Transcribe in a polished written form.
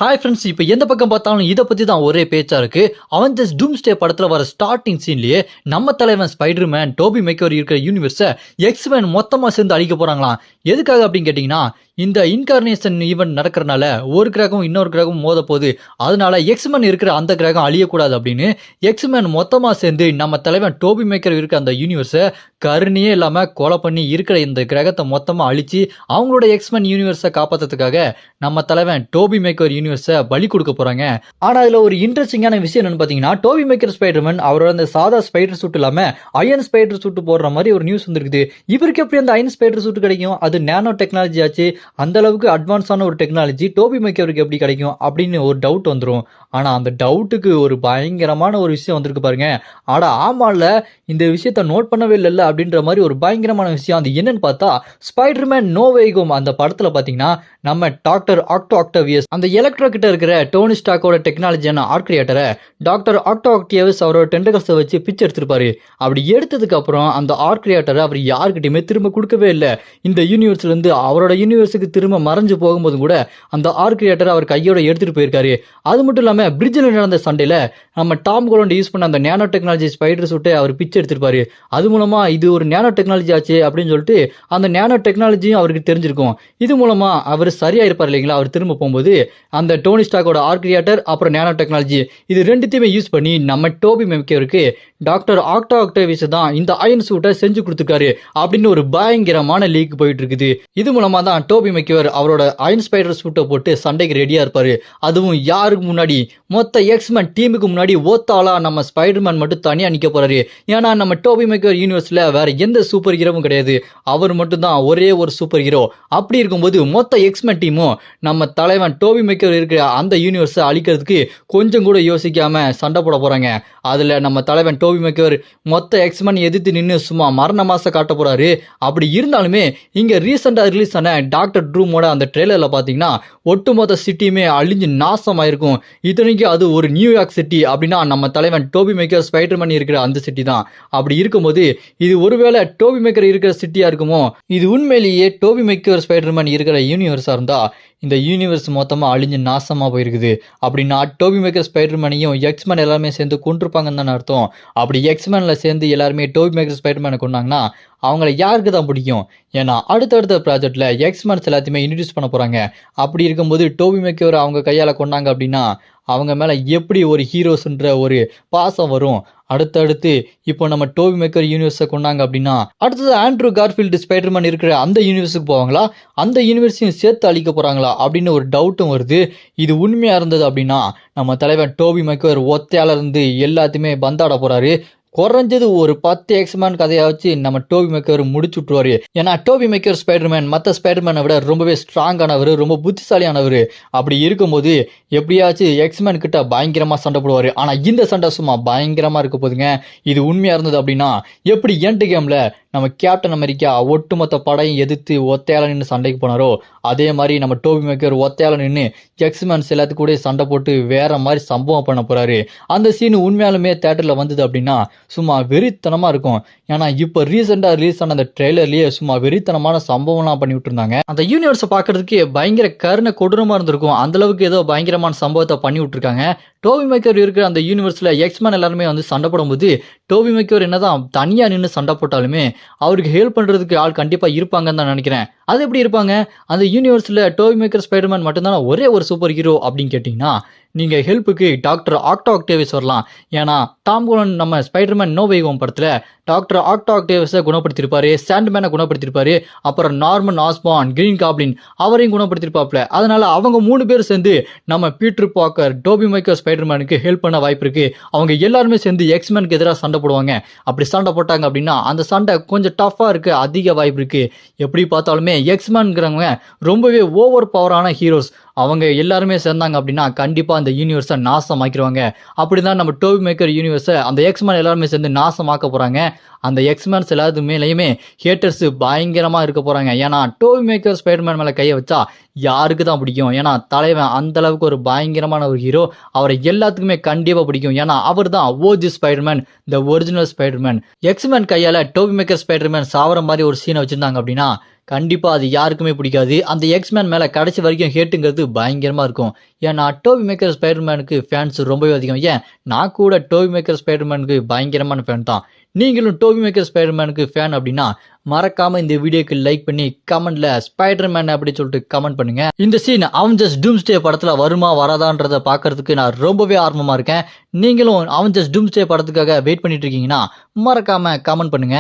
Hi friends, இப்போ எந்த பக்கம் பார்த்தாலும் இதை பற்றி தான் ஒரே பேச்சா இருக்கு. அவெஞ்சர்ஸ் டூம்ஸ்டே படத்தில் வர ஸ்டார்டிங் சீன்லயே நம்ம தலைவன் ஸ்பைடர்மேன் டோபி மெக்கோர் இருக்கிற யூனிவர்ஸை எக்ஸ்மேன் மொத்தமாக சேர்ந்து அழிக்க போறாங்களாம். எதுக்காக அப்படின்னு கேட்டிங்கன்னா, இந்த இன்கார்னேஷன் ஈவெண்ட் நடக்கிறனால ஒரு கிரகம் இன்னொரு கிரகம் மோத போகுது. அதனால எக்ஸ்மேன் இருக்கிற அந்த கிரகம் அழியக்கூடாது அப்படின்னு எக்ஸ்மேன் மொத்தமாக சேர்ந்து நம்ம தலைவன் டோபி மேக்கர் இருக்கிற அந்த யூனிவர்ஸை கருணையே இல்லாமல் கொலை பண்ணி இருக்கிற இந்த கிரகத்தை மொத்தமாக அழிச்சு அவங்களோட எக்ஸ்மேன் யூனிவர்ஸை காப்பாற்றுறதுக்காக நம்ம தலைவன் டோபி மேக்கர் யூனிவர்ஸை பலி கொடுக்க போறாங்க. ஆனா இதுல ஒரு இன்ட்ரெஸ்டிங்கான விஷயம் என்னன்னு பாத்தீங்கன்னா, டோபி மேக்கர் ஸ்பைடர்மேன் அவரோட அந்த சாதா ஸ்பைடர் சூட் இல்லாம அயன் ஸ்பைடர் சூட் போடுற மாதிரி ஒரு நியூஸ் வந்திருக்குது. இவருக்கு எப்படி அந்த அயன் ஸ்பைடர் சூட் கிடைக்கும்? அது நானோ டெக்னாலஜி ஆச்சு. அந்த அளவுக்கு அட்வான்ஸான ஒரு டெக்னாலஜி டோபி மேக்கருக்கு எப்படி கிடைக்கும் அப்படின்னு ஒரு டவுட் வந்துடும். ஆனா அந்த டவுட்டுக்கு ஒரு பயங்கரமான ஒரு விஷயம் வந்திருக்கு பாருங்க. ஆனா ஆமால, இந்த விஷயத்த நோட் பண்ணவே இல்லைல்ல அப்படின்ற மாதிரி ஒரு பயங்கரமான விஷயம். அது என்னன்னு பார்த்தா, ஸ்பைடர்மேன் நோ வே ஹோம் அந்த படத்துல பாத்தீங்கன்னா, நம்ம டாக்டர் ஆக்டோவியஸ் அந்த எலக்ட்ரோ கிட்ட இருக்கிற டோனி ஸ்டாக்கோட டெக்னாலஜியான ஆர்ட் கிரியேட்டரை டாக்டர் ஆக்டோவியஸ் அவரோட டென்டகல்ஸை வச்சு பிச்சை எடுத்திருப்பாரு. அப்படி எடுத்ததுக்கு அப்புறம் அந்த ஆர்ட் கிரியேட்டரை அவர் யாருக்கிட்டையுமே திரும்ப கொடுக்கவே இல்லை. இந்த யூனிவர்ஸ்ல இருந்து அவரோட யூனிவர்ஸுக்கு திரும்ப மறைஞ்சு போகும்போது கூட அந்த ஆர்ட் கிரியேட்டர் அவர் கையோட எடுத்துட்டு போயிருக்காரு. அது மட்டும் இல்லாம பிரிட்ஜில் நடந்த சண்டையில நம்ம டாம் ஹாலண்ட் யூஸ் பண்ண அந்த நேனோ டெக்னாலஜி ஸ்பைடர் சூட்டை அவர் பிச்சை எடுத்திருப்பாரு. அது மூலமா இது ஒரு நேனோ டெக்னாலஜி ஆச்சு அப்படின்னு சொல்லிட்டு அந்த நேனோ டெக்னாலஜியும் அவருக்கு தெரிஞ்சிருக்கும். இது மூலமா அவர் சரியா இருப்பார் இல்லைங்களா? அவர் திரும்ப போகும்போது அந்த டோனி ஸ்டாக்கோட ஆர்ட் கிரியேட்டர் அப்புறம் நேனோ டெக்னாலஜி இது ரெண்டுத்தையுமே யூஸ் பண்ணி நம்ம டோபி மேக்கருக்கு டாக்டர் ஆக்டோவியஸ் தான் இந்த அயன் சூட்டை செஞ்சு கொடுத்துருக்காரு அப்படின்னு ஒரு பயங்கரமான லீக் போயிட்டு இருக்குது. இது மூலமா தான் டோபி மேக்கர் அவரோட அயன் ஸ்பைடர் சூட்டை போட்டு சண்டைக்கு ரெடியா இருப்பாரு. அதுவும் யாருக்கு முன்னாடி? மொத்த எக்ஸ்மேன் டீமுக்கு முன்னாடி ஓத்தாலா நம்ம ஸ்பைடர்மேன் மட்டும் தனியா நிக்க போறாரு. ஏன்னா நம்ம டோபி மேக்கர் யூனிவர்ஸ்ல வேற எந்த சூப்பர் ஹீரோவும் கிடையாது. அவர் மட்டும் தான் ஒரே ஒரு சூப்பர் ஹீரோ. அப்படி இருக்கும்போது மொத்த எக்ஸ்மேன் டீமும் நம்ம தலைவன் டோபி மேக்கர் இருக்கிற அந்த யூனிவர்ஸை அழிக்கிறதுக்கு கொஞ்சம் கூட யோசிக்காம சண்டை போட போறாங்க. அதுல நம்ம தலைவன் டோபி மேக்கர் மொத்த எக்ஸ்மேன் எதிர்த்து நின்று சும்மா மரண மாச காட்ட போறாரு. அப்படி இருந்தாலுமே இங்க ரீசெண்டா ரிலீஸ் ஆன டாக்டர் ட்ரூமோட அந்த ட்ரெய்லர்ல பாத்தீங்கன்னா ஒட்டுமொத்த சிட்டியுமே அழிஞ்சு நாசமாயிருக்கும். இத்தனைக்கு அது ஒரு நியூயார்க் சிட்டி அப்படின்னா நம்ம தலைவன் டோபி மேக்கர் ஸ்பைடர்மேன் இருக்கிற அந்த சிட்டி தான். அப்படி இருக்கும்போது இது ஒருவேளை டோபி மேக்கர் இருக்கிற சிட்டியா இருக்குமோ? இது உண்மையிலேயே டோபி மேக்கர் ஸ்பைடர்மேன் இருக்கிற யூனிவர்ஸா இருந்தா இந்த யூனிவர்ஸ் மொத்தமா அழிஞ்சு நாசமா போயிருக்குது. அப்படின்னா டோபி மேக்கர் ஸ்பைடர்மேனையும் எக்ஸ்மேன் எல்லாருமே சேர்ந்து கொண்டிருப்பாங்கன்னு தானே அர்த்தம். அப்படி எக்ஸ்மேன்ல சேர்ந்து எல்லாருமே டோபி மேக்கர் ஸ்பைடர்மேனை கொண்டாங்கன்னா அவங்கள யாருக்கு தான் பிடிக்கும்? ஏன்னா அடுத்தடுத்த ப்ராஜெக்ட்ல எக்ஸ்மேன்ஸ் எல்லாத்தையுமே இன்ட்ரடியூஸ் பண்ண போறாங்க. அப்படி இருக்கும்போது டோபி மேக்கர் அவங்க கையால கொண்டாங்க அப்படின்னா அவங்க மேல எப்படி ஒரு ஹீரோஸ்ன்ற ஒரு பாசம் வரும். அடுத்தடுத்து இப்போ நம்ம டோபி மேக்கர் யூனிவர்ஸை கொண்டாங்க அப்படின்னா அடுத்தது ஆண்ட்ரூ கார்ஃபீல்டு ஸ்பைடர்மேன் இருக்கிற அந்த யூனிவர்ஸுக்கு போவாங்களா? அந்த யூனிவர்ஸையும் சேர்த்து அழிக்க போறாங்களா அப்படின்னு ஒரு டவுட்டும் வருது. இது உண்மையா இருந்தது அப்படின்னா நம்ம தலைவர் டோபி மேக்கர் ஒத்தையால இருந்து எல்லாத்தையுமே பந்தாட போறாரு. குறைஞ்சது ஒரு 10 எக்ஸ்மேன் கதையை வச்சு நம்ம டோபி மேக்கர் முடிச்சு விட்டுருவாரு. ஏன்னா டோபி மேக்கர் ஸ்பைடர்மேன் மற்ற ஸ்பைடர்மேனை விட ரொம்பவே ஸ்ட்ராங்கானவர், ரொம்ப புத்திசாலியானவர். அப்படி இருக்கும்போது எப்படியாச்சும் எக்ஸ்மேன் கிட்ட பயங்கரமா சண்டை போடுவாரு. ஆனா இந்த சண்டை சும்மா பயங்கரமா இருக்க போதுங்க. இது உண்மையா இருந்தது அப்படின்னா எப்படி எண்ட் கேம்ல நம்ம கேப்டன் அமெரிக்கா ஒட்டுமொத்த படையும் எதிர்த்து ஒத்தையால நின்று சண்டைக்கு போனாரோ அதே மாதிரி நம்ம டோபி மேக்கர் ஒத்தையால நின்று எக்ஸ்மேன்ஸ் எல்லாத்துக்கு கூட சண்டை போட்டு வேற மாதிரி சம்பவம் பண்ண போறாரு. அந்த சீன் உண்மையாலுமே தியேட்டர்ல வந்தது அப்படின்னா சும்மா வெறித்தனமா இருக்கும். ஏன்னா இப்ப ரீசெண்டா ரிலீஸ் ஆன அந்த ட்ரெய்லர்லயே சும்மா வெறித்தனமான சம்பவம்லாம் பண்ணி விட்டுருந்தாங்க. அந்த யூனிவர்ஸை பாக்குறதுக்கு பயங்கர கருணை கொடூரமா இருந்திருக்கும். அந்த அளவுக்கு ஏதோ பயங்கரமான சம்பவத்தை பண்ணி விட்டுருக்காங்க. டோபி மேக்கர் இருக்கிற அந்த யூனிவர்ஸ்ல எக்ஸ்மேன் எல்லாருமே வந்து சண்டை போடும்போது டோபி மேக்கர் என்னதான் தனியா நின்று சண்டை போட்டாலுமே அவருக்கு ஹெல்ப் பண்றதுக்கு ஆள் கண்டிப்பா இருப்பாங்கன்னு தான் நினைக்கிறேன். அது எப்படி இருப்பாங்க? அந்த யூனிவர்ஸ்ல டோபி மேக்கர் ஸ்பைடர்மேன் மட்டும்தான் ஒரே ஒரு சூப்பர் ஹீரோ அப்படின்னு கேட்டீங்கன்னா நீங்க ஹெல்ப்புக்கு டாக்டர் ஆக்டோவியஸ் வரலாம். ஏன்னா டாம் ஹாலண்ட் நம்ம ஸ்பைடர்மேன் நோ வே ஹோம் படத்துல டாக்டர் ஆக்டோவியஸை குணப்படுத்திருப்பாரு, சாண்ட்மேனை குணப்படுத்திருப்பாரு, அப்புறம் நார்மன் ஆஸ்பார்ன், கிரீன் காப்ளின் அவரையும் குணப்படுத்திருப்பாப்ல. அதனால அவங்க 3 பேர் சேர்ந்து நம்ம பீட்டர் பார்க்கர் டோபி மேக்கர் ஸ்பைடர்மேனுக்கு ஹெல்ப் பண்ண வாய்ப்பு இருக்கு. அவங்க எல்லாருமே சேர்ந்து எக்ஸ்மேனுக்கு எதிராக சண்டை போடுவாங்க. அப்படி சண்டை போட்டாங்க அப்படின்னா அந்த சண்டை கொஞ்சம் டஃபா இருக்கு, அதிக வாய்ப்பு இருக்கு. எப்படி பார்த்தாலுமே எக்ஸ்மேன்ங்கிறவங்க ரொம்பவே ஓவர் பவரான ஹீரோஸ். அவங்க எல்லாருமே சேர்ந்தாங்க அப்படின்னா கண்டிப்பா அந்த யூனிவர்ஸை நாசமாக்கிடுவாங்க. அப்படிதான் நம்ம டோபி மேக்கர் யூனிவர்ஸை அந்த எக்ஸ்மேன் எல்லாருமே சேர்ந்து நாசமாக்க போறாங்க. அந்த எக்ஸ்மேன்ஸ் எல்லாத்து மேலேயுமே ஹேட்டர்ஸ் பயங்கரமா இருக்க போறாங்க. ஏன்னா டோபி மேக்கர் ஸ்பைடர்மேன் மேல கையை வச்சா யாருக்கு தான் பிடிக்கும்? ஏன்னா தலைவன் அந்த அளவுக்கு ஒரு பயங்கரமான ஒரு ஹீரோ. அவரை எல்லாத்துக்குமே கண்டிப்பா பிடிக்கும். ஏன்னா அவர் தான் OG Spiderman, the original Spiderman. எக்ஸ்மேன் கையால டோபி மேக்கர் ஸ்பைடர்மேன் சாவர மாதிரி ஒரு சீனை வச்சிருந்தாங்க அப்படின்னா கண்டிப்பா அது யாருக்குமே பிடிக்காது. அந்த எக்ஸ்மேன் மேல கடைசி வரைக்கும் ஹேட்டுங்கிறது பயங்கரமா இருக்கும். ஏன்னா டோபி மேக்கர் ஸ்பைடர்மேனுக்கு ஃபேன்ஸ் ரொம்பவே அதிகம். ஏன் நான் கூட டோபி மேக்கர் ஸ்பைடர்மேனுக்கு பயங்கரமான ஃபேன் தான். நீங்களும் டோபி மேக்கர் ஸ்பைடர்மேனுக்கு ஃபேன் அப்படின்னா மறக்காம இந்த வீடியோக்கு லைக் பண்ணி கமெண்ட்ல ஸ்பைடர்மேன் அப்படி சொல்லிட்டு கமெண்ட் பண்ணுங்க. இந்த சீன் அவெஞ்சர்ஸ் டூம்ஸ்டே படத்துல வருமா வராதான்றத பாக்குறதுக்கு நான் ரொம்பவே ஆர்வமா இருக்கேன். நீங்களும் அவெஞ்சர்ஸ் டூம்ஸ்டே படத்துக்காக வெயிட் பண்ணிட்டு இருக்கீங்கன்னா மறக்காம கமெண்ட் பண்ணுங்க.